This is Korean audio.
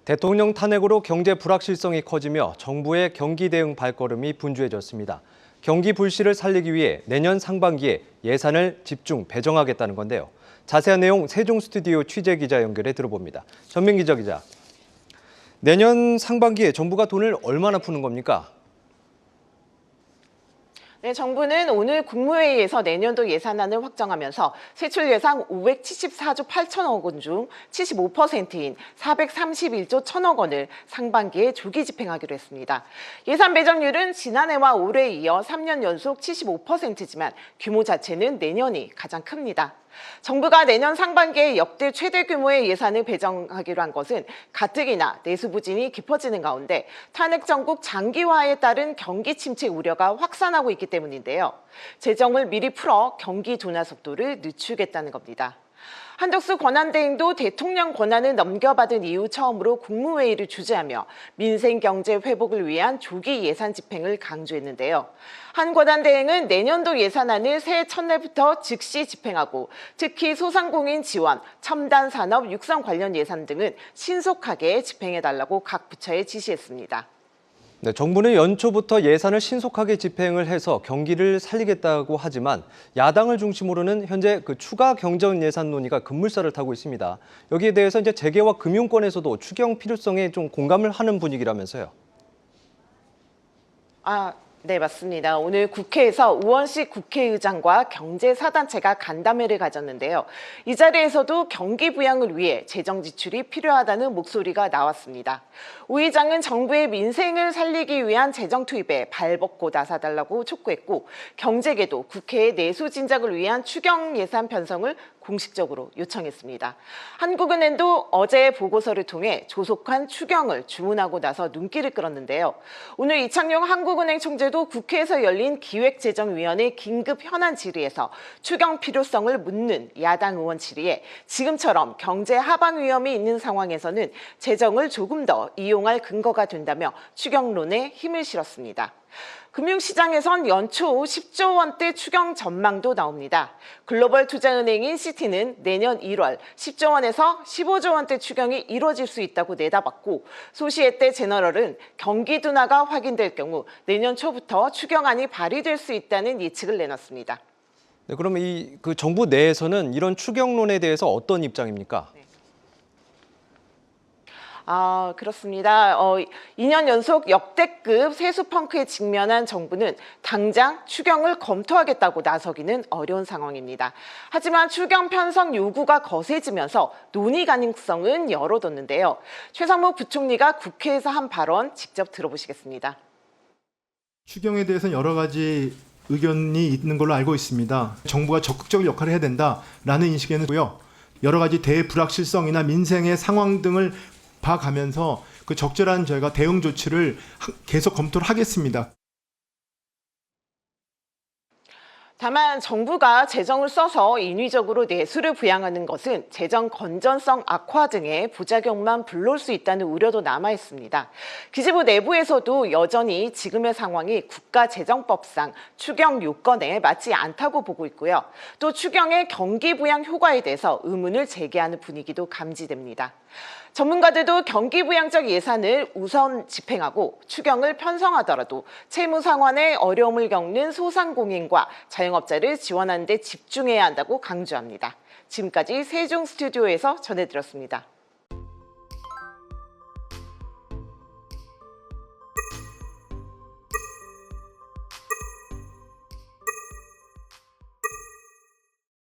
대통령 탄핵으로 경제 불확실성이 커지며 정부의 경기 대응 발걸음이 분주해졌습니다. 경기 불씨를 살리기 위해 내년 상반기에 예산을 집중 배정하겠다는 건데요. 자세한 내용 세종 스튜디오 취재 기자 연결해 들어봅니다. 전민기자 기자, 내년 상반기에 정부가 돈을 얼마나 푸는 겁니까? 네, 정부는 오늘 국무회의에서 내년도 예산안을 확정하면서 세출 예상 574조 8천억 원 중 75%인 431조 1천억 원을 상반기에 조기 집행하기로 했습니다. 예산 배정률은 지난해와 올해에 이어 3년 연속 75%지만 규모 자체는 내년이 가장 큽니다. 정부가 내년 상반기에 역대 최대 규모의 예산을 배정하기로 한 것은 가뜩이나 내수 부진이 깊어지는 가운데 탄핵 정국 장기화에 따른 경기 침체 우려가 확산하고 있기 때문인데요. 재정을 미리 풀어 경기 둔화 속도를 늦추겠다는 겁니다. 한덕수 권한대행도 대통령 권한을 넘겨받은 이후 처음으로 국무회의를 주재하며 민생 경제 회복을 위한 조기 예산 집행을 강조했는데요. 한 권한대행은 내년도 예산안을 새해 첫날부터 즉시 집행하고 특히 소상공인 지원, 첨단 산업 육성 관련 예산 등은 신속하게 집행해달라고 각 부처에 지시했습니다. 네, 정부는 연초부터 예산을 신속하게 집행을 해서 경기를 살리겠다고 하지만 야당을 중심으로는 현재 추가 경정 예산 논의가 급물살을 타고 있습니다. 여기에 대해서 이제 재계와 금융권에서도 추경 필요성에 좀 공감을 하는 분위기라면서요. 네, 맞습니다. 오늘 국회에서 우원식 국회의장과 경제사단체가 간담회를 가졌는데요. 이 자리에서도 경기 부양을 위해 재정 지출이 필요하다는 목소리가 나왔습니다. 우 의장은 정부의 민생을 살리기 위한 재정 투입에 발벗고 나서달라고 촉구했고, 경제계도 국회의 내수 진작을 위한 추경 예산 편성을 공식적으로 요청했습니다. 한국은행도 어제 보고서를 통해 조속한 추경을 주문하고 나서 눈길을 끌었는데요. 오늘 이창용 한국은행 총재도 국회에서 열린 기획재정위원회 긴급 현안 질의에서 추경 필요성을 묻는 야당 의원 질의에 지금처럼 경제 하방 위험이 있는 상황에서는 재정을 조금 더 이용할 근거가 된다며 추경론에 힘을 실었습니다. 금융시장에선 연초 10조 원대 추경 전망도 나옵니다. 글로벌 투자은행인 시티는 내년 1월 10조 원에서 15조 원대 추경이 이루어질 수 있다고 내다봤고, 소시에떼 제너럴은 경기 둔화가 확인될 경우 내년 초부터 추경안이 발의될 수 있다는 예측을 내놨습니다. 네, 그러면 정부 내에서는 이런 추경론에 대해서 어떤 입장입니까? 그렇습니다. 2년 연속 역대급 세수 펑크에 직면한 정부는 당장 추경을 검토하겠다고 나서기는 어려운 상황입니다. 하지만 추경 편성 요구가 거세지면서 논의 가능성은 열어뒀는데요. 최상목 부총리가 국회에서 한 발언 직접 들어보시겠습니다. 추경에 대해서는 여러 가지 의견이 있는 걸로 알고 있습니다. 정부가 적극적인 역할을 해야 된다라는 인식에는요. 여러 가지 대불확실성이나 민생의 상황 등을 봐가면서 그 적절한 저희가 대응 조치를 계속 검토를 하겠습니다. 다만 정부가 재정을 써서 인위적으로 내수를 부양하는 것은 재정 건전성 악화 등의 부작용만 불러올 수 있다는 우려도 남아 있습니다. 기재부 내부에서도 여전히 지금의 상황이 국가재정법상 추경 요건에 맞지 않다고 보고 있고요. 또 추경의 경기 부양 효과에 대해서 의문을 제기하는 분위기도 감지됩니다. 전문가들도 경기 부양적 예산을 우선 집행하고 추경을 편성하더라도 채무 상환에 어려움을 겪는 소상공인과 자영업자를 지원하는 데 집중해야 한다고 강조합니다. 지금까지 세종 스튜디오에서 전해드렸습니다.